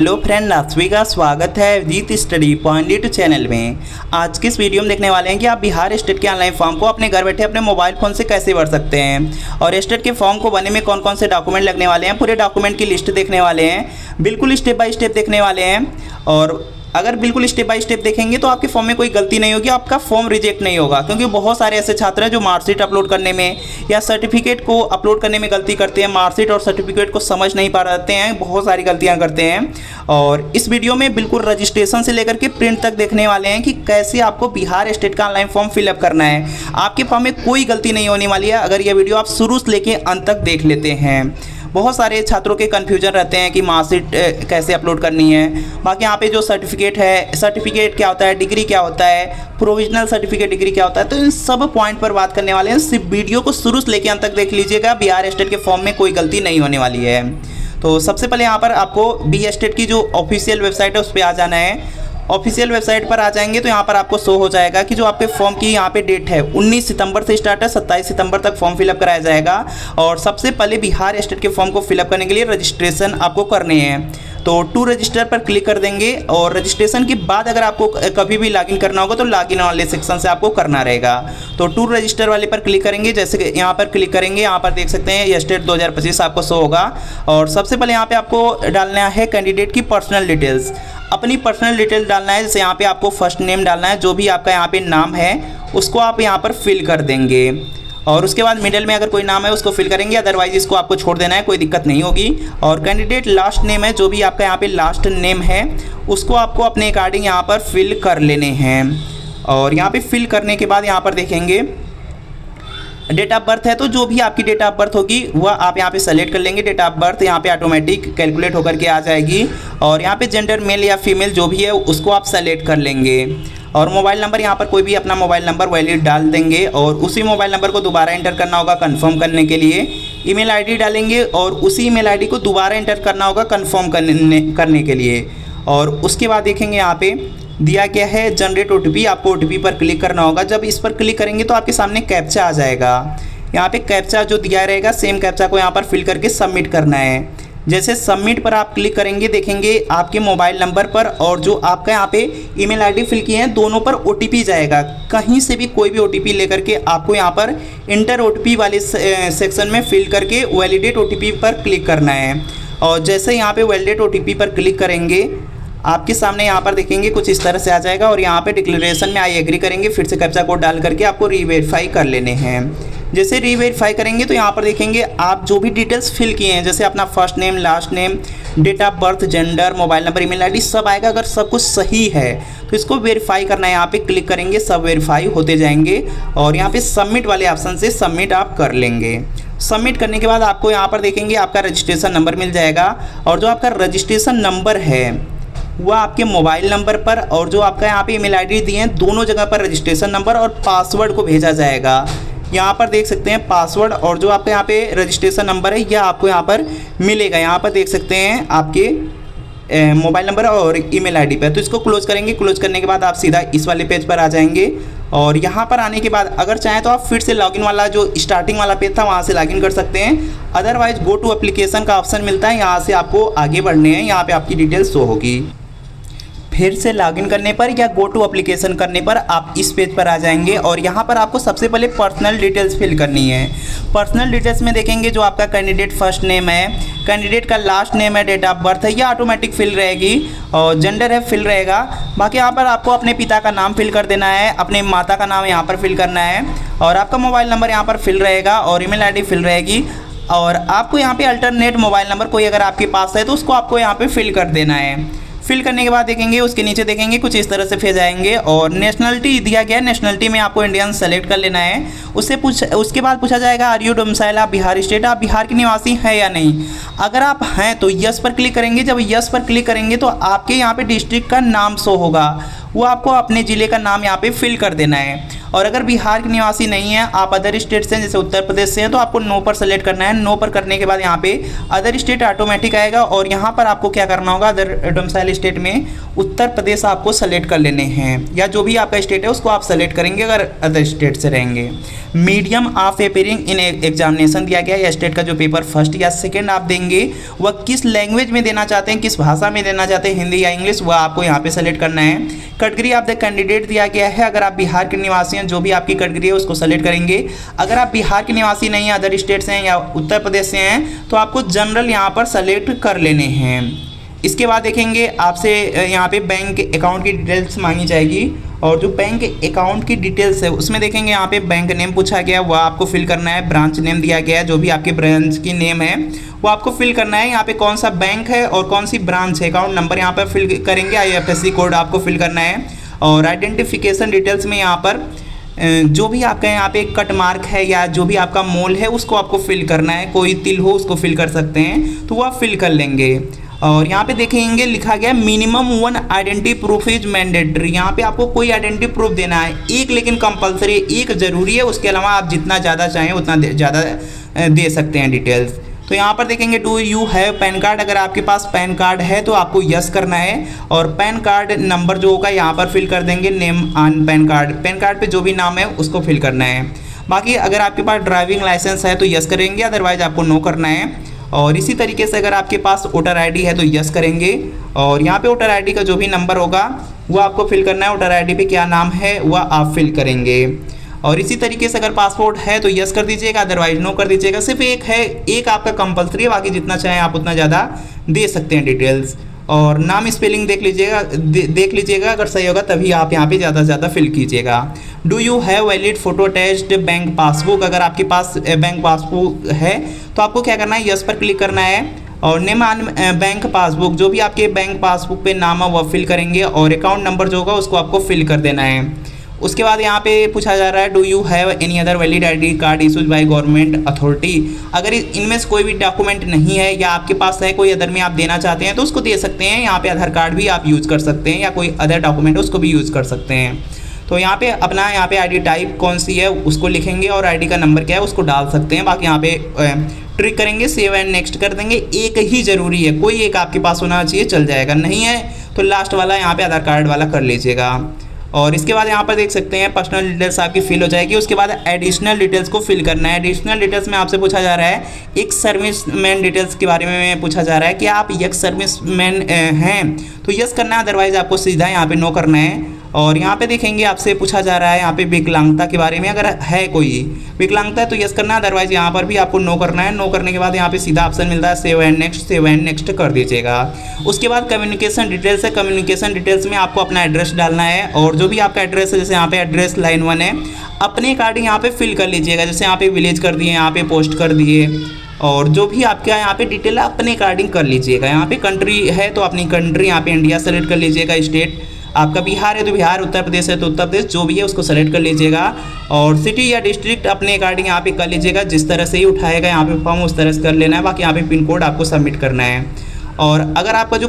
Hello friend, आप सभी का स्वागत है विदित स्टडी पॉइंट यूट्यूब चैनल में। आज के इस वीडियो में देखने वाले हैं कि आप बिहार स्टेट के ऑनलाइन फॉर्म को अपने घर बैठे अपने मोबाइल फ़ोन से कैसे भर सकते हैं और स्टेट के फॉर्म को भरने में कौन कौन से डॉक्यूमेंट लगने वाले हैं, पूरे डॉक्यूमेंट की लिस्ट देखने वाले हैं, बिल्कुल स्टेप बाय स्टेप देखने वाले हैं। और अगर बिल्कुल स्टेप बाय स्टेप देखेंगे तो आपके फॉर्म में कोई गलती नहीं होगी, आपका फॉर्म रिजेक्ट नहीं होगा। क्योंकि बहुत सारे ऐसे छात्र हैं जो मार्कशीट अपलोड करने में या सर्टिफिकेट को अपलोड करने में गलती करते हैं, मार्कशीट और सर्टिफिकेट को समझ नहीं पा रहते हैं, बहुत सारी गलतियां करते हैं। और इस वीडियो में बिल्कुल रजिस्ट्रेशन से लेकर के प्रिंट तक देखने वाले हैं कि कैसे आपको बिहार स्टेट का ऑनलाइन फॉर्म फिलअप करना है। आपके फॉर्म में कोई गलती नहीं होने वाली है अगर यह वीडियो आप शुरू से लेके अंत तक देख लेते हैं। बहुत सारे छात्रों के कन्फ्यूजन रहते हैं कि मार्कशीट कैसे अपलोड करनी है। बाकी यहाँ पे जो सर्टिफिकेट है, सर्टिफिकेट क्या होता है, डिग्री क्या होता है, प्रोविजनल सर्टिफिकेट डिग्री क्या होता है, तो इन सब पॉइंट पर बात करने वाले हैं। सिर्फ वीडियो को शुरू से लेकर अंत तक देख लीजिएगा, बिहार स्टेट के फॉर्म में कोई गलती नहीं होने वाली है। तो सबसे पहले यहाँ पर आपको बी स्टेट की जो ऑफिशियल वेबसाइट है उस पर आ जाना है। ऑफिशियल वेबसाइट पर आ जाएंगे तो यहाँ पर आपको शो हो जाएगा कि जो आपके फॉर्म की यहाँ पे डेट है 19 सितंबर से स्टार्ट है, 27 सितंबर तक फॉर्म फिलअप कराया जाएगा। और सबसे पहले बिहार स्टेट के फॉर्म को फिलअप करने के लिए रजिस्ट्रेशन आपको करने हैं। तो टू रजिस्टर पर क्लिक कर देंगे और रजिस्ट्रेशन के बाद अगर आपको कभी भी लॉगिन करना होगा तो लॉगिन वाले सेक्शन से आपको करना रहेगा। तो टू रजिस्टर वाले पर क्लिक करेंगे, जैसे कि यहाँ पर क्लिक करेंगे, यहाँ पर देख सकते हैं स्टेट 2025 आपको शो होगा। और सबसे पहले यहाँ पे आपको डालना है कैंडिडेट की पर्सनल डिटेल्स, अपनी पर्सनल डिटेल डालना है। जैसे यहाँ पे आपको फर्स्ट नेम डालना है, जो भी आपका यहाँ पे नाम है उसको आप यहाँ पर फिल कर देंगे। और उसके बाद मिडिल में अगर कोई नाम है उसको फिल करेंगे, अदरवाइज इसको आपको छोड़ देना है, कोई दिक्कत नहीं होगी। और कैंडिडेट लास्ट नेम है, जो भी आपका यहाँ पे लास्ट नेम है उसको आपको अपने अकॉर्डिंग यहाँ पर फिल कर लेने हैं। और यहाँ पे फिल करने के बाद यहाँ पर देखेंगे डेट ऑफ बर्थ है, तो जो भी आपकी डेट ऑफ बर्थ होगी वह आप यहाँ पे सेलेक्ट कर लेंगे। डेट ऑफ बर्थ यहाँ पे ऑटोमेटिक कैलकुलेट होकर के आ जाएगी। और यहाँ पे जेंडर मेल या फीमेल जो भी है उसको आप सेलेक्ट कर लेंगे। और मोबाइल नंबर यहाँ पर कोई भी अपना मोबाइल नंबर वैलिड डाल देंगे और उसी मोबाइल नंबर को दोबारा एंटर करना होगा कंफर्म करने के लिए। ईमेल आईडी डालेंगे और उसी ईमेल आईडी को दोबारा एंटर करना होगा कंफर्म करने के लिए। और उसके बाद देखेंगे यहाँ पे दिया गया है जनरेट ओटीपी, आपको ओटीपी पर क्लिक करना होगा। जब इस पर क्लिक करेंगे तो आपके सामने कैप्चा आ जाएगा। यहाँ पे कैप्चा जो दिया रहेगा सेम कैप्चा को यहाँ पर फिल करके सबमिट करना है। जैसे सबमिट पर आप क्लिक करेंगे देखेंगे आपके मोबाइल नंबर पर और जो आपका यहाँ पे ईमेल आईडी फिल किए हैं दोनों पर ओटीपी जाएगा। कहीं से भी कोई भी ओटीपी लेकर के आपको यहाँ पर इंटर ओटीपी वाले सेक्शन में फिल करके वैलिडेट ओटीपी पर क्लिक करना है। और जैसे यहाँ पे वैलिडेट ओटीपी पर क्लिक करेंगे आपके सामने यहाँ पर देखेंगे कुछ इस तरह से आ जाएगा। और यहाँ पे डिक्लेरेशन में आई एग्री करेंगे, फिर से कैप्चा कोड डाल करके आपको रीवेरीफाई कर लेने हैं। जैसे रीवेरीफाई करेंगे तो यहाँ पर देखेंगे आप जो भी डिटेल्स फिल किए हैं, जैसे अपना first name, last name, date of birth, gender, mobile number, email ID सब आएगा। अगर सब कुछ सही है तो इसको वेरीफाई करना है, यहाँ पे क्लिक करेंगे, सब वेरीफाई होते जाएंगे। और यहाँ पे सबमिट वाले ऑप्शन से सबमिट आप कर लेंगे। सबमिट करने के बाद आपको यहाँ पर देखेंगे आपका रजिस्ट्रेशन नंबर मिल जाएगा। और जो आपका रजिस्ट्रेशन नंबर है वह आपके मोबाइल नंबर पर और जो आपका यहाँ पे ईमेल आईडी दिए हैं दोनों जगह पर रजिस्ट्रेशन नंबर और पासवर्ड को भेजा जाएगा। यहाँ पर देख सकते हैं पासवर्ड और जो आपका यहाँ पे रजिस्ट्रेशन नंबर है यह आपको यहाँ पर मिलेगा। यहाँ पर देख सकते हैं आपके मोबाइल नंबर और ईमेल आईडी पर। तो इसको क्लोज करेंगे, क्लोज करने के बाद आप सीधा इस वाले पेज पर आ जाएंगे। और यहाँ पर आने के बाद अगर चाहें तो आप फिर से लॉगिन वाला जो स्टार्टिंग वाला पेज था वहाँ से लॉगिन कर सकते हैं। अदरवाइज गो टू एप्लीकेशन का ऑप्शन मिलता है, यहाँ से आपको आगे बढ़ने हैं, यहाँ पर आपकी डिटेल्स शो होगी। फिर से लॉगिन करने पर या गो टू एप्लीकेशन करने पर आप इस पेज पर आ जाएंगे। और यहाँ पर आपको सबसे पहले पर्सनल डिटेल्स फिल करनी है। पर्सनल डिटेल्स में देखेंगे जो आपका कैंडिडेट फर्स्ट नेम है, कैंडिडेट का लास्ट नेम है, डेट ऑफ बर्थ है, यह ऑटोमेटिक फिल रहेगी। और जेंडर है फिल रहेगा। बाकी यहाँ पर आपको अपने पिता का नाम फिल कर देना है, अपने माता का नाम यहाँ पर फिल करना है। और आपका मोबाइल नंबर यहाँ पर फिल रहेगा और ईमेल आईडी फिल रहेगी। और आपको यहाँ पे अल्टरनेट मोबाइल नंबर कोई अगर आपके पास है तो उसको आपको यहाँ पे फिल कर देना है। फिल करने के बाद देखेंगे उसके नीचे देखेंगे कुछ इस तरह से फेज आएंगे। और नेशनलिटी दिया गया है, नेशनलिटी में आपको इंडियन सेलेक्ट कर लेना है। उसके बाद पूछा जाएगा आर यू डोमिसाइल, आप बिहार स्टेट, आप बिहार के निवासी हैं या नहीं। अगर आप हैं तो यस पर क्लिक करेंगे। जब यस पर क्लिक करेंगे तो आपके यहाँ पे डिस्ट्रिक्ट का नाम शो होगा, वो आपको अपने ज़िले का नाम यहाँ पे फिल कर देना है। और अगर बिहार के निवासी नहीं है, आप अदर स्टेट से जैसे उत्तर प्रदेश से हैं, तो आपको नो पर सेलेक्ट करना है। नो पर करने के बाद यहाँ पे अदर स्टेट ऑटोमेटिक आएगा और यहाँ पर आपको क्या करना होगा, अदर डोमिसाइल स्टेट में उत्तर प्रदेश आपको सेलेक्ट कर लेने हैं, या जो भी आपका स्टेट है उसको आप सेलेक्ट करेंगे अगर अदर स्टेट से रहेंगे। Medium of appearing in examination दिया गया है। स्टेट का जो पेपर फर्स्ट या सेकेंड आप देंगे वह किस लैंग्वेज में देना चाहते हैं, किस भाषा में देना चाहते हैं, हिंदी या इंग्लिश, वह आपको यहाँ पे सेलेक्ट करना है। कैटेगरी ऑफ द कैंडिडेट दिया गया है। अगर आप बिहार के निवासी हैं, जो भी आपकी कैटेगरी है उसको सेलेक्ट करेंगे। अगर आप बिहार के निवासी नहीं हैं, अदर स्टेट से हैं या उत्तर प्रदेश से हैं, तो आपको जनरल यहाँ पर सेलेक्ट कर लेने हैं। इसके बाद देखेंगे आपसे यहाँ पे बैंक अकाउंट की डिटेल्स मांगी जाएगी, और जो बैंक अकाउंट की डिटेल्स है उसमें देखेंगे यहाँ पे बैंक नेम पूछा गया, वह आपको फिल करना है। ब्रांच नेम दिया गया है, जो भी आपके ब्रांच की नेम है वो आपको फिल करना है। यहाँ पे कौन सा बैंक है और कौन सी ब्रांच है, अकाउंट नंबर यहाँ पर फिल करेंगे। IFSC कोड आपको फिल करना है। और आइडेंटिफिकेशन डिटेल्स में यहाँ पर जो भी आपका यहाँ पे कट मार्क है या जो भी आपका मोल है उसको आपको फिल करना है। कोई तिल हो उसको फिल कर सकते हैं, तो वह फिल कर लेंगे। और यहाँ पे देखेंगे लिखा गया minimum 1 identity proof is mandatory. यहाँ पे आपको कोई आइडेंटिटी प्रूफ देना है एक, लेकिन कंपलसरी एक जरूरी है। उसके अलावा आप जितना ज़्यादा चाहें उतना ज़्यादा दे सकते हैं डिटेल्स। तो यहाँ पर देखेंगे do you have pan card. अगर आपके पास पैन कार्ड है तो आपको यस करना है, और पैन कार्ड नंबर जो होगा यहाँ पर फिल कर देंगे। Name on pan card, pan card पे जो भी नाम है उसको फिल करना है। बाकी अगर आपके पास ड्राइविंग लाइसेंस है तो यस करेंगे, अदरवाइज आपको नो करना है। और इसी तरीके से अगर आपके पास वोटर आईडी है तो यस करेंगे, और यहाँ पे वोटर आईडी का जो भी नंबर होगा वो आपको फिल करना है। वोटर आईडी पे क्या नाम है वह आप फिल करेंगे। और इसी तरीके से अगर पासपोर्ट है तो यस कर दीजिएगा, अदरवाइज नो कर दीजिएगा। सिर्फ एक है, एक आपका कंपलसरी है, बाकी जितना चाहें आप उतना ज़्यादा दे सकते हैं डिटेल्स। और नाम स्पेलिंग देख लीजिएगा, अगर सही होगा तभी आप यहाँ पे ज़्यादा से ज़्यादा फिल कीजिएगा। Do you have valid photo attached bank passbook. अगर आपके पास बैंक पासबुक है तो आपको क्या करना है, यस पर क्लिक करना है। और नेम ऑन बैंक पासबुक, जो भी आपके बैंक पासबुक पे नाम है वह फिल करेंगे, और अकाउंट नंबर जो होगा उसको आपको फिल कर देना है। उसके बाद यहाँ पे पूछा जा रहा है do you have any other valid ID card issued by government authority. अगर इनमें से कोई भी डॉक्यूमेंट नहीं है या आपके पास है कोई अदर में आप देना चाहते हैं तो उसको दे सकते हैं। यहाँ पे आधार कार्ड भी आप यूज़ कर सकते हैं, या कोई अदर डॉक्यूमेंट उसको भी यूज़ कर सकते हैं। तो यहाँ पे अपना यहाँ पे ID टाइप कौन सी है उसको लिखेंगे, और ID का नंबर क्या है उसको डाल सकते हैं। बाकी यहाँ पे ट्रिक करेंगे, सेव एंड नेक्स्ट कर देंगे। एक ही ज़रूरी है, कोई एक आपके पास होना चाहिए, चल जाएगा। नहीं है तो लास्ट वाला यहाँ पे आधार कार्ड वाला कर लीजिएगा। और इसके बाद यहाँ पर देख सकते हैं पर्सनल डिटेल्स आपकी फिल हो जाएगी। उसके बाद एडिशनल डिटेल्स को फिल करना है। एडिशनल डिटेल्स में आपसे पूछा जा रहा है एक सर्विसमैन डिटेल्स के बारे में पूछा जा रहा है कि आप एक सर्विसमैन हैं तो यस करना है, अदरवाइज आपको सीधा यहाँ पे नो करना है। और यहाँ पे देखेंगे आपसे पूछा जा रहा है यहाँ पे विकलांगता के बारे में, अगर है कोई विकलांगता है तो यस करना है, अदरवाइज यहाँ पर भी आपको नो करना है। नो करने के बाद यहाँ पे सीधा ऑप्शन मिलता है सेव एंड नेक्स्ट कर दीजिएगा। उसके बाद कम्युनिकेशन डिटेल्स है। कम्युनिकेशन डिटेल्स में आपको अपना एड्रेस डालना है, और जो भी आपका एड्रेस है, जैसे यहाँ पे एड्रेस लाइन 1 है, अपने अकॉर्डिंग यहाँ पे फिल कर लीजिएगा। जैसे यहाँ पे विलेज कर दिए, यहाँ पे पोस्ट कर दिए, और जो भी आपका यहाँ पे डिटेल है अपने अकॉर्डिंग कर लीजिएगा। यहाँ पे कंट्री है तो अपनी कंट्री, यहाँ पे इंडिया सेलेक्ट कर लीजिएगा। स्टेट आपका बिहार है तो बिहार, उत्तर प्रदेश है तो उत्तर प्रदेश, जो भी है उसको सेलेक्ट कर लीजिएगा। और सिटी या डिस्ट्रिक्ट अपने अकॉर्डिंग यहाँ पे कर लीजिएगा। जिस तरह से ही उठाएगा यहाँ पे फॉर्म उस तरह से कर लेना है। बाकी यहाँ पे पिन कोड आपको सबमिट करना है। और अगर आपका जो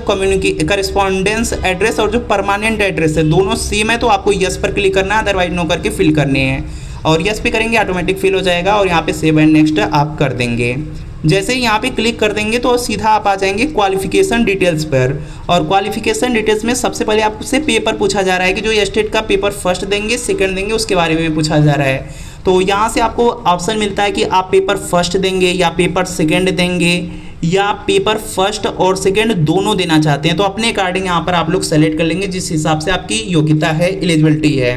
करस्पॉन्डेंस एड्रेस और जो परमानेंट एड्रेस है दोनों सेम है तो आपको यस पर क्लिक करना है, अदरवाइज नो करके फिल करने हैं। और यस पे करेंगे ऑटोमेटिक फिल हो जाएगा, और यहाँ पे सेव एंड नेक्स्ट आप कर देंगे। जैसे ही यहाँ पे क्लिक कर देंगे तो सीधा आप आ जाएंगे क्वालिफिकेशन डिटेल्स पर। और क्वालिफिकेशन डिटेल्स में सबसे पहले आपसे पेपर पूछा जा रहा है कि जो स्टेट का पेपर फर्स्ट देंगे सेकंड देंगे उसके बारे में पूछा जा रहा है। तो यहाँ से आपको ऑप्शन मिलता है कि आप पेपर फर्स्ट देंगे या पेपर सेकंड देंगे, या पेपर फर्स्ट और सेकंड दोनों देना चाहते हैं। तो अपने अकॉर्डिंग यहाँ पर आप लोग सेलेक्ट कर लेंगे जिस हिसाब से आपकी योग्यता है, एलिजिबिलिटी है।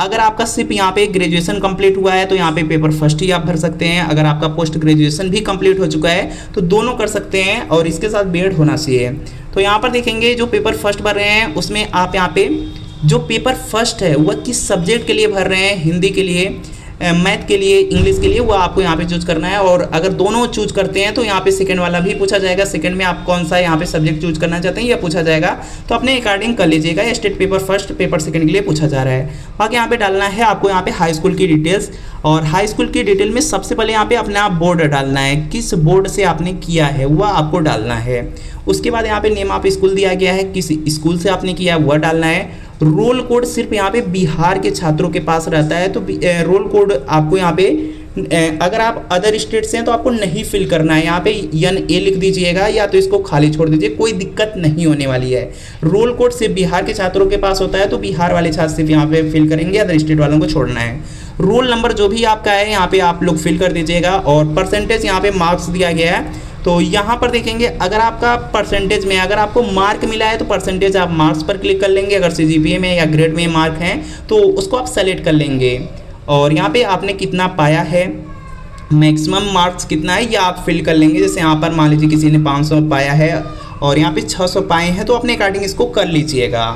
अगर आपका सिर्फ यहाँ पे ग्रेजुएशन कंप्लीट हुआ है तो यहाँ पे पेपर फर्स्ट ही आप भर सकते हैं। अगर आपका पोस्ट ग्रेजुएशन भी कंप्लीट हो चुका है तो दोनों कर सकते हैं, और इसके साथ बीएड होना चाहिए। तो यहाँ पर देखेंगे जो पेपर फर्स्ट भर रहे हैं उसमें आप यहाँ पे जो पेपर फर्स्ट है वह किस सब्जेक्ट के लिए भर रहे हैं, हिंदी के लिए, मैथ के लिए, इंग्लिश के लिए, वो आपको यहाँ पे चूज करना है। और अगर दोनों चूज करते हैं तो यहाँ पे सेकंड वाला भी पूछा जाएगा। सेकंड में आप कौन सा यहाँ पे सब्जेक्ट चूज करना चाहते हैं यह पूछा जाएगा, तो अपने अकॉर्डिंग कर लीजिएगा। State paper first, paper second के लिए पूछा जा रहा है। बाकी यहाँ पे डालना है आपको यहाँ पे हाई स्कूल की डिटेल्स, और हाई स्कूल की डिटेल में सबसे पहले यहाँ पे अपना बोर्ड डालना है, किस बोर्ड से आपने किया है वह आपको डालना है। उसके बाद यहाँ पे नेम ऑफ स्कूल दिया गया है, किस स्कूल से आपने किया है वह डालना है। रोल कोड सिर्फ यहाँ पे बिहार के छात्रों के पास रहता है, तो रोल कोड आपको यहाँ पे अगर आप अदर स्टेट से हैं तो आपको नहीं फिल करना है, यहाँ पे NA लिख दीजिएगा या तो इसको खाली छोड़ दीजिए, कोई दिक्कत नहीं होने वाली है। रोल कोड सिर्फ बिहार के छात्रों के पास होता है, तो बिहार वाले छात्र सिर्फ यहाँ पे फिल करेंगे, अदर स्टेट वालों को छोड़ना है। रोल नंबर जो भी आपका है यहाँ पे आप लोग फिल कर दीजिएगा, और परसेंटेज यहाँ पे मार्क्स दिया गया है, तो यहाँ पर देखेंगे अगर आपका परसेंटेज में अगर आपको मार्क मिला है तो परसेंटेज आप मार्क्स पर क्लिक कर लेंगे, अगर CGPA में या ग्रेड में मार्क हैं तो उसको आप सेलेक्ट कर लेंगे, और यहाँ पे आपने कितना पाया है, मैक्सिमम मार्क्स कितना है, ये आप फिल कर लेंगे। जैसे यहाँ पर मान लीजिए किसी ने 500 पाया है और यहाँ पे 600 पाए हैं, तो अपने अकॉर्डिंग इसको कर लीजिएगा।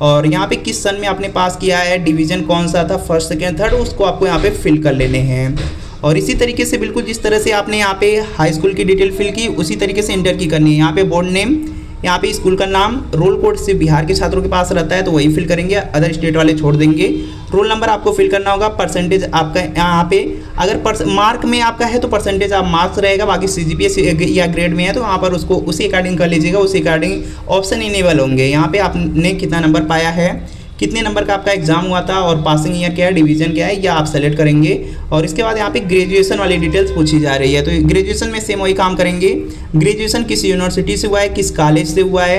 और यहाँ पे किस सन में आपने पास किया है, डिवीज़न कौन सा था, फर्स्ट सेकेंड थर्ड, उसको आपको यहाँ पे फिल कर लेने हैं। और इसी तरीके से बिल्कुल जिस तरह से आपने यहाँ पे हाई स्कूल की डिटेल फिल की, उसी तरीके से इंटर की करनी है। यहाँ पे बोर्ड नेम, यहाँ पे स्कूल का नाम, रोल कोड सिर्फ बिहार के छात्रों के पास रहता है तो वही फिल करेंगे, अदर स्टेट वाले छोड़ देंगे। रोल नंबर आपको फिल करना होगा, परसेंटेज आपका यहाँ पे अगर मार्क में आपका है तो परसेंटेज आप मार्क्स रहेगा, बाकी CGPA या ग्रेड में है तो वहाँ पर उसको उसी अकॉर्डिंग कर लीजिएगा, उसी अकॉर्डिंग ऑप्शन इनेबल होंगे। यहाँ पे आपने कितना नंबर पाया है, कितने नंबर का आपका एग्जाम हुआ था और पासिंग ईयर क्या है, डिवीजन क्या है, या आप सेलेक्ट करेंगे। और इसके बाद यहाँ पे ग्रेजुएशन वाली डिटेल्स पूछी जा रही है, तो ग्रेजुएशन में सेम वही काम करेंगे। ग्रेजुएशन किस यूनिवर्सिटी से हुआ है, किस कॉलेज से हुआ है,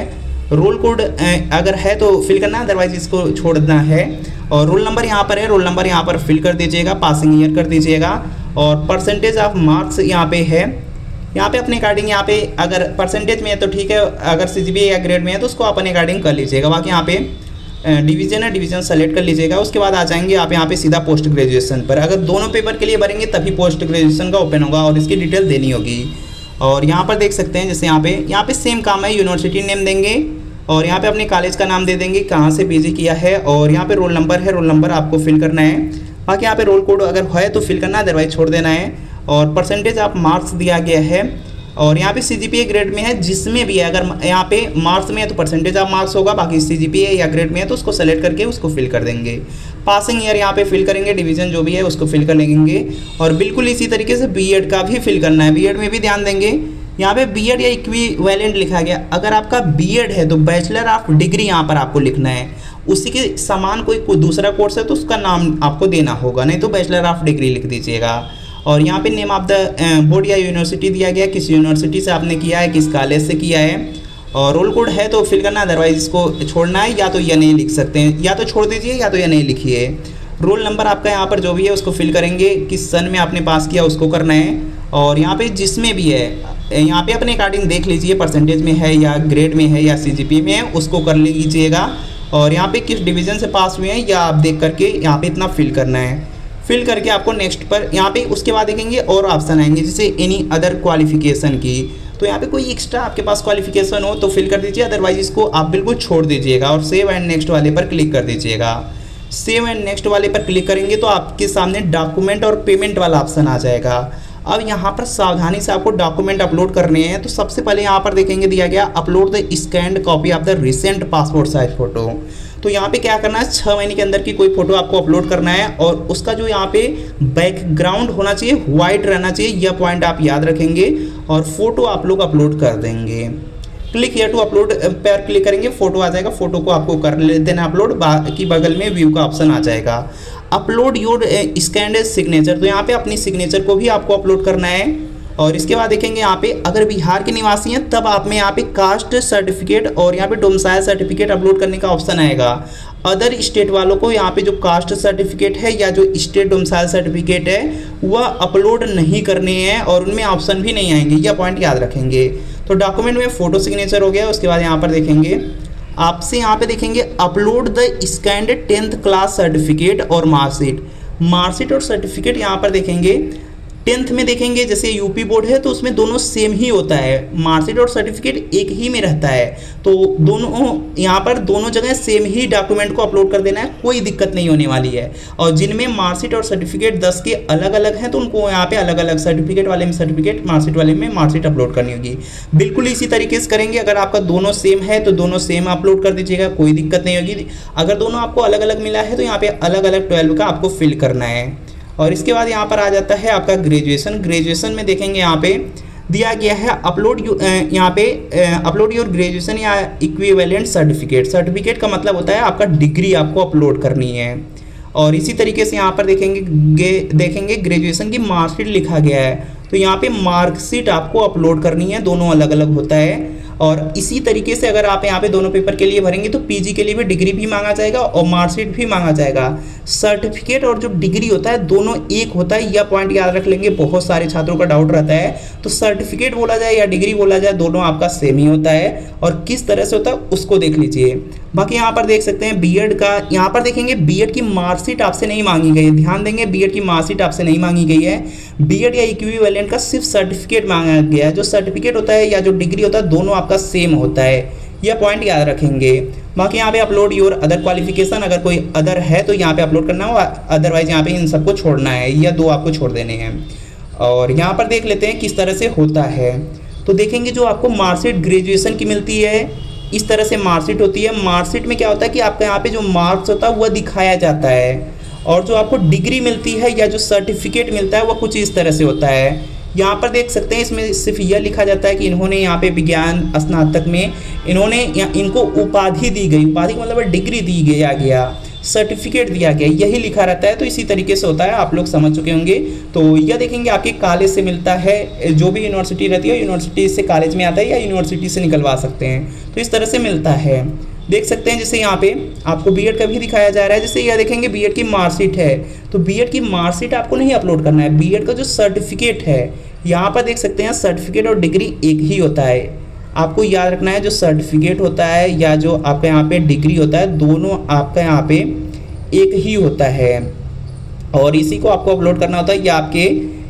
रोल कोड अगर है तो फिल करना है, अदरवाइज इसको छोड़ना है। और रोल नंबर यहाँ पर है, रोल नंबर यहाँ पर फिल कर दीजिएगा, पासिंग ईयर कर दीजिएगा, और परसेंटेज ऑफ मार्क्स यहाँ पे है। यहाँ पे अपने अकॉर्डिंग यहाँ पे अगर परसेंटेज में है तो ठीक है, अगर CGPA या ग्रेड में है तो उसको अपने अकॉर्डिंग कर लीजिएगा। बाकी यहाँ पे डिवीजन है, डिवीजन सेलेक्ट कर लीजिएगा। उसके बाद आ जाएंगे आप यहाँ पे सीधा पोस्ट ग्रेजुएशन पर। अगर दोनों पेपर के लिए भरेंगे तभी पोस्ट ग्रेजुएशन का ओपन होगा और इसकी डिटेल देनी होगी। और यहाँ पर देख सकते हैं जैसे यहाँ पे सेम काम है, यूनिवर्सिटी नेम देंगे और यहाँ पे अपने कॉलेज का नाम दे देंगे, कहाँ से PG किया है, और यहाँ पे रोल नंबर है, रोल नंबर आपको फिल करना है। बाकी यहाँ पे रोल कोड अगर है तो फिल करना है, अदरवाइज छोड़ देना है। और परसेंटेज आप मार्क्स दिया गया है, और यहाँ पे CGPA ग्रेड में है, जिसमें भी है अगर यहाँ पे मार्क्स में है तो परसेंटेज ऑफ मार्क्स होगा, बाकी CGPA या ग्रेड में है तो उसको सेलेक्ट करके उसको फिल कर देंगे। पासिंग ईयर यहाँ पे फिल करेंगे, डिवीजन जो भी है उसको फिल कर लेंगे। और बिल्कुल इसी तरीके से B.Ed का भी फिल करना है, B.Ed में भी ध्यान देंगे। यहाँ पे B.Ed या इक्विवेलेंट लिखा गया, अगर आपका B.Ed है तो बैचलर ऑफ डिग्री यहाँ पर आपको लिखना है। उसी के समान कोई दूसरा कोर्स है तो उसका नाम आपको देना होगा, नहीं तो बैचलर ऑफ डिग्री लिख दीजिएगा। और यहाँ पे नेम ऑफ द बोर्ड या यूनिवर्सिटी दिया गया, किस यूनिवर्सिटी से आपने किया है, किस कॉलेज से किया है। और रोल कोड है तो फिल करना, अदरवाइज इसको छोड़ना है, या तो या नहीं लिख सकते हैं, या तो छोड़ दीजिए या तो या नहीं लिखिए। रोल नंबर आपका यहाँ पर जो भी है उसको फिल करेंगे, किस सन में आपने पास किया उसको करना है। और यहाँ पे जिसमें भी है यहाँ पे अपने अकॉर्डिंग देख लीजिए, परसेंटेज में है या ग्रेड में है या CGPA में है उसको कर लीजिएगा। और यहाँ पे किस डिवीज़न से पास हुए हैं या आप देख करके यहाँ पे इतना फिल करना है। फिल करके आपको नेक्स्ट पर यहाँ पे उसके बाद देखेंगे और ऑप्शन आएंगे, जैसे एनी अदर क्वालिफिकेशन की, तो यहाँ पे कोई एक्स्ट्रा आपके पास क्वालिफिकेशन हो तो फिल कर दीजिए, अदरवाइज इसको आप बिल्कुल छोड़ दीजिएगा और सेव एंड नेक्स्ट वाले पर क्लिक कर दीजिएगा। सेव एंड नेक्स्ट वाले पर क्लिक करेंगे तो आपके सामने डॉक्यूमेंट और पेमेंट वाला ऑप्शन आ जाएगा। अब यहाँ पर सावधानी से आपको डॉक्यूमेंट अपलोड करने हैं, तो सबसे पहले यहाँ पर देखेंगे दिया गया upload the scanned copy of the recent passport size photo. तो यहाँ पे क्या करना है, 6 महीने के अंदर की कोई फोटो आपको अपलोड करना है और उसका जो यहाँ पे बैकग्राउंड होना चाहिए व्हाइट रहना चाहिए, यह पॉइंट आप याद रखेंगे। और फोटो आप लोग अपलोड कर देंगे। क्लिक हियर टू अपलोड पर क्लिक करेंगे, फोटो आ जाएगा, फोटो को आपको कर देना अपलोड। बाकी बगल में व्यू का ऑप्शन आ जाएगा, अपलोड योर स्कैन्ड सिग्नेचर, तो यहाँ पे अपनी सिग्नेचर को भी आपको अपलोड करना है। और इसके बाद देखेंगे यहाँ पे अगर बिहार के निवासी हैं तब आप में यहाँ पे कास्ट सर्टिफिकेट और यहाँ पे डोमिसाइल सर्टिफिकेट अपलोड करने का ऑप्शन आएगा। अदर स्टेट वालों को यहाँ पे जो कास्ट सर्टिफिकेट है या जो स्टेट डोमिसाइल सर्टिफिकेट है वह अपलोड नहीं करने हैं और उनमें ऑप्शन भी नहीं आएंगे, यह पॉइंट याद रखेंगे। तो डॉक्यूमेंट में फोटो सिग्नेचर हो गया। उसके बाद यहाँ पर देखेंगे आपसे यहाँ पे देखेंगे upload the scanned 10th class certificate और मार्कशीट और सर्टिफिकेट यहाँ पर देखेंगे 10th में देखेंगे, जैसे यूपी बोर्ड है तो उसमें दोनों सेम ही होता है, मार्कशीट और सर्टिफिकेट एक ही में रहता है, तो दोनों यहाँ पर दोनों जगह सेम ही डॉक्यूमेंट को अपलोड कर देना है, कोई दिक्कत नहीं होने वाली है। और जिनमें मार्कशीट और सर्टिफिकेट 10 के अलग अलग हैं तो उनको यहाँ पे अलग अलग, सर्टिफिकेट वाले में सर्टिफिकेट, मार्कशीट वाले में मार्कशीट अपलोड करनी होगी। बिल्कुल इसी तरीके से करेंगे। अगर आपका दोनों सेम है तो दोनों सेम अपलोड कर दीजिएगा, कोई दिक्कत नहीं होगी। अगर दोनों आपको अलग अलग मिला है तो यहाँ पे अलग अलग 12 का आपको फिल करना है। और इसके बाद यहाँ पर आ जाता है आपका ग्रेजुएशन में देखेंगे यहाँ पे दिया गया है अपलोड यहाँ पे अपलोड योर ग्रेजुएशन या इक्विवेलेंट सर्टिफिकेट। सर्टिफिकेट का मतलब होता है आपका डिग्री आपको अपलोड करनी है। और इसी तरीके से यहाँ पर देखेंगे ग्रेजुएशन की मार्कशीट लिखा गया है, तो यहाँ पे मार्कशीट आपको अपलोड करनी है, दोनों अलग अलग होता है। और इसी तरीके से अगर आप यहाँ पे दोनों पेपर के लिए भरेंगे तो पीजी के लिए भी डिग्री भी मांगा जाएगा और मार्कशीट भी मांगा जाएगा। सर्टिफिकेट और जो डिग्री होता है दोनों एक होता है, यह पॉइंट याद रख लेंगे, बहुत सारे छात्रों का डाउट रहता है। तो सर्टिफिकेट बोला जाए या डिग्री बोला जाए, दोनों आपका सेम ही होता है। और किस तरह से होता है उसको देख लीजिए। बाकी यहाँ पर देख सकते हैं बीएड का, यहाँ पर देखेंगे बीएड की मार्कशीट आपसे नहीं मांगी गई है, ध्यान देंगे बीएड की मार्कशीट आपसे नहीं मांगी गई है। बीएड या इक्विवेलेंट का सिर्फ सर्टिफिकेट मांगा गया है। जो सर्टिफिकेट होता है या जो डिग्री होता है दोनों आपका सेम होता है, यह पॉइंट याद रखेंगे। बाकी यहाँ पे अपलोड योर अदर क्वालिफिकेशन, अगर कोई अदर है तो यहाँ पे अपलोड करना हो, अदरवाइज यहाँ पे इन सबको छोड़ना है, या दो आपको छोड़ देने हैं। और यहाँ पर देख लेते हैं किस तरह से होता है। तो देखेंगे जो आपको मार्कशीट ग्रेजुएशन की मिलती है, इस तरह से मार्कशीट होती है। मार्कशीट में क्या होता है कि आपका यहाँ पे जो मार्क्स होता है वह दिखाया जाता है। और जो आपको डिग्री मिलती है या जो सर्टिफिकेट मिलता है वह कुछ इस तरह से होता है। यहाँ पर देख सकते हैं इसमें सिर्फ यह लिखा जाता है कि इन्होंने यहाँ पे विज्ञान स्नातक में इनको उपाधि दी गई, उपाधि का मतलब डिग्री दी गया, सर्टिफिकेट दिया गया, यही लिखा रहता है। तो इसी तरीके से होता है, आप लोग समझ चुके होंगे। तो यह देखेंगे आपके कॉलेज से मिलता है, जो भी यूनिवर्सिटी रहती है यूनिवर्सिटी से कॉलेज में आता है या यूनिवर्सिटी से निकलवा सकते हैं, तो इस तरह से मिलता है। देख सकते हैं जैसे यहाँ पे आपको बीएड का भी दिखाया जा रहा है। जैसे यह देखेंगे बीएड की मार्कशीट है, तो बीएड की मार्कशीट आपको नहीं अपलोड करना है, बीएड का जो सर्टिफिकेट है, यहाँ पर देख सकते हैं सर्टिफिकेट और डिग्री एक ही होता है। आपको याद रखना है जो सर्टिफिकेट होता है या जो आपका यहाँ पे डिग्री होता है, दोनों आपका यहाँ पे एक ही होता है। और इसी को आपको अपलोड करना होता है, या आपके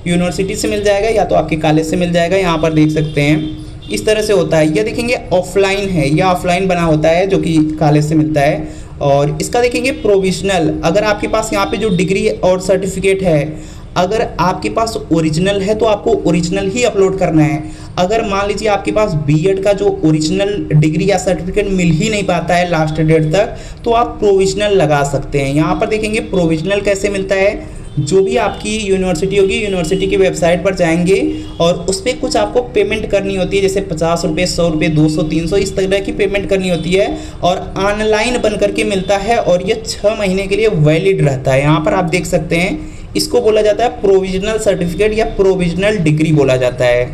यूनिवर्सिटी से मिल जाएगा या तो आपके कॉलेज से मिल जाएगा। यहाँ पर देख सकते हैं इस तरह से होता है। यह देखेंगे ऑफलाइन है, यह ऑफलाइन बना होता है जो कि कॉलेज से मिलता है। और इसका देखेंगे प्रोविजनल, अगर आपके पास यहाँ पे जो डिग्री और सर्टिफिकेट है अगर आपके पास ओरिजिनल है तो आपको ओरिजिनल ही अपलोड करना है। अगर मान लीजिए आपके पास बीएड का जो ओरिजिनल डिग्री या सर्टिफिकेट मिल ही नहीं पाता है लास्ट डेट तक, तो आप प्रोविजनल लगा सकते हैं। यहाँ पर देखेंगे प्रोविजनल कैसे मिलता है, जो भी आपकी यूनिवर्सिटी होगी यूनिवर्सिटी की वेबसाइट पर जाएंगे और उस पर कुछ आपको पेमेंट करनी होती है, जैसे 50 रुपये, 100 रुपये, 200, 300 इस तरह की पेमेंट करनी होती है। और ऑनलाइन बन करके मिलता है और ये 6 महीने के लिए वैलिड रहता है। यहाँ पर आप देख सकते हैं इसको बोला जाता है प्रोविजनल सर्टिफिकेट या प्रोविजनल डिग्री बोला जाता है।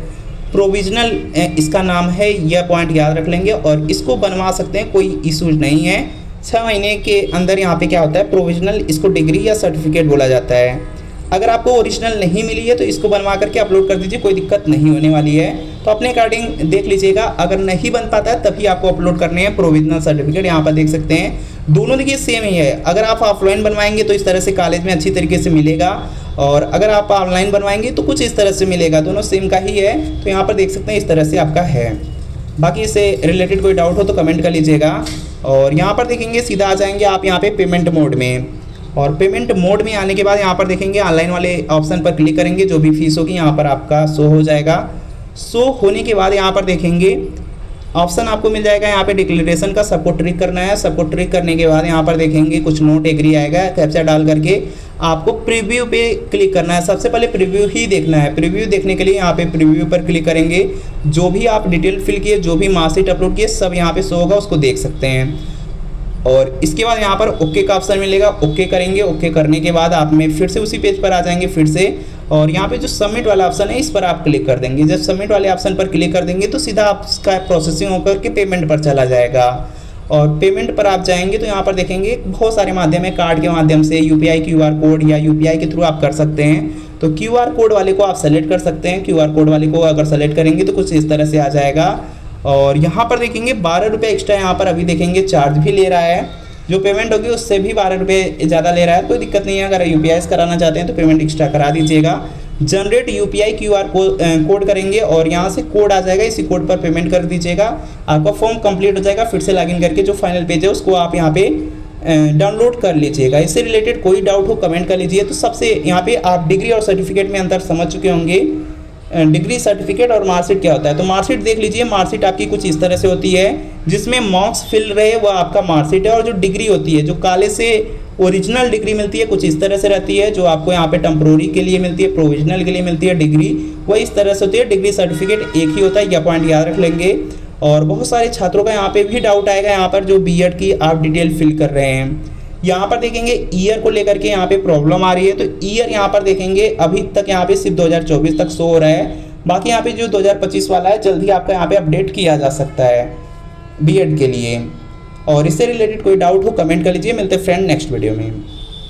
प्रोविजनल इसका नाम है, यह पॉइंट याद रख लेंगे। और इसको बनवा सकते हैं, कोई इशूज नहीं है। 6 महीने के अंदर यहाँ पे क्या होता है प्रोविजनल, इसको डिग्री या सर्टिफिकेट बोला जाता है। अगर आपको ओरिजिनल नहीं मिली है तो इसको बनवा करके अपलोड कर दीजिए, कोई दिक्कत नहीं होने वाली है। तो अपने अकॉर्डिंग देख लीजिएगा, अगर नहीं बन पाता है तभी आपको अपलोड करने हैं प्रोविजनल सर्टिफिकेट। यहाँ पर देख सकते हैं दोनों देखिए सेम ही है। अगर आप ऑफलाइन बनवाएंगे तो इस तरह से कॉलेज में अच्छी तरीके से मिलेगा, और अगर आप ऑनलाइन बनवाएंगे तो कुछ इस तरह से मिलेगा, दोनों सेम का ही है। तो यहाँ पर देख सकते हैं इस तरह से आपका है। बाकी इससे रिलेटेड कोई डाउट हो तो कमेंट कर लीजिएगा। और यहाँ पर देखेंगे सीधा आ जाएंगे आप यहाँ पे पेमेंट मोड में, और पेमेंट मोड में आने के बाद यहाँ पर देखेंगे ऑनलाइन वाले ऑप्शन पर क्लिक करेंगे, जो भी फीस होगी यहाँ पर आपका शो हो जाएगा। शो होने के बाद यहाँ पर देखेंगे ऑप्शन आपको मिल जाएगा यहाँ पे डिक्लेरेशन का, सबको ट्रिक करना है। सबको ट्रिक करने के बाद यहाँ पर देखेंगे कुछ नोट एग्री आएगा, कैप्चा डाल करके आपको प्रीव्यू पे क्लिक करना है। सबसे पहले प्रीव्यू ही देखना है। प्रीव्यू देखने के लिए यहाँ पे प्रीव्यू पर क्लिक करेंगे, जो भी आप डिटेल फिल किए, जो भी मार्कशीट अपलोड किए, सब यहाँ पे शो होगा, उसको देख सकते हैं। और इसके बाद यहाँ पर ओके का ऑप्शन मिलेगा, ओके करेंगे। ओके करने के बाद आप में फिर से उसी पेज पर आ जाएंगे फिर से, और यहाँ पे जो सबमिट वाला ऑप्शन है इस पर आप क्लिक कर देंगे। जब सबमिट वाले ऑप्शन पर क्लिक कर देंगे तो सीधा आपका प्रोसेसिंग होकर के पेमेंट पर चला जाएगा। और पेमेंट पर आप जाएंगे तो यहाँ पर देखेंगे बहुत सारे माध्यम है, कार्ड के माध्यम से, यूपीआई क्यूआर कोड या यूपीआई के थ्रू आप कर सकते हैं। तो क्यूआर कोड वाले को आप सेलेक्ट कर सकते हैं। क्यूआर कोड वाले को अगर सेलेक्ट करेंगे तो कुछ इस तरह से आ जाएगा। और यहाँ पर देखेंगे 12 रुपये एक्स्ट्रा यहाँ पर अभी देखेंगे चार्ज भी ले रहा है, जो पेमेंट होगी उससे भी 12 रुपये ज़्यादा ले रहा है। कोई दिक्कत नहीं है, अगर यूपीआई से कराना चाहते हैं तो पेमेंट एक्स्ट्रा करा दीजिएगा। जनरेट यूपीआई क्यूआर कोड करेंगे और यहाँ से कोड आ जाएगा, इसी कोड पर पेमेंट कर दीजिएगा, आपका फॉर्म कंप्लीट हो जाएगा। फिर से लॉगिन करके जो फाइनल पेज है उसको आप यहाँ पे डाउनलोड कर लीजिएगा। इससे रिलेटेड कोई डाउट हो कमेंट कर लीजिए। तो सबसे यहाँ पे आप डिग्री और सर्टिफिकेट में अंतर समझ चुके होंगे, डिग्री सर्टिफिकेट और मार्कशीट क्या होता है। तो मार्कशीट देख लीजिए, मार्कशीट आपकी कुछ इस तरह से होती है, जिसमें मार्क्स फिल रहे वह आपका मार्कशीट है। और जो डिग्री होती है, जो कॉलेज से ओरिजिनल डिग्री मिलती है कुछ इस तरह से रहती है, जो आपको यहाँ पे टेम्प्रोरी के लिए मिलती है, प्रोविजनल के लिए मिलती है डिग्री, वह इस तरह से होती है। डिग्री सर्टिफिकेट एक ही होता है, यह पॉइंट याद रख लेंगे। और बहुत सारे छात्रों का यहाँ पे भी डाउट आएगा, यहाँ पर जो बीएड की आप डिटेल फिल कर रहे हैं, यहाँ पर देखेंगे ईयर को लेकर के यहाँ पे प्रॉब्लम आ रही है। तो ईयर यहाँ पर देखेंगे अभी तक यहाँ पे सिर्फ 2024 तक शो हो रहा है, बाकी यहाँ पे जो 2025 वाला है जल्द ही आपका यहाँ पे अपडेट किया जा सकता है बीएड के लिए। और इससे रिलेटेड कोई डाउट हो कमेंट कर लीजिए। मिलते हैं फ्रेंड नेक्स्ट वीडियो में।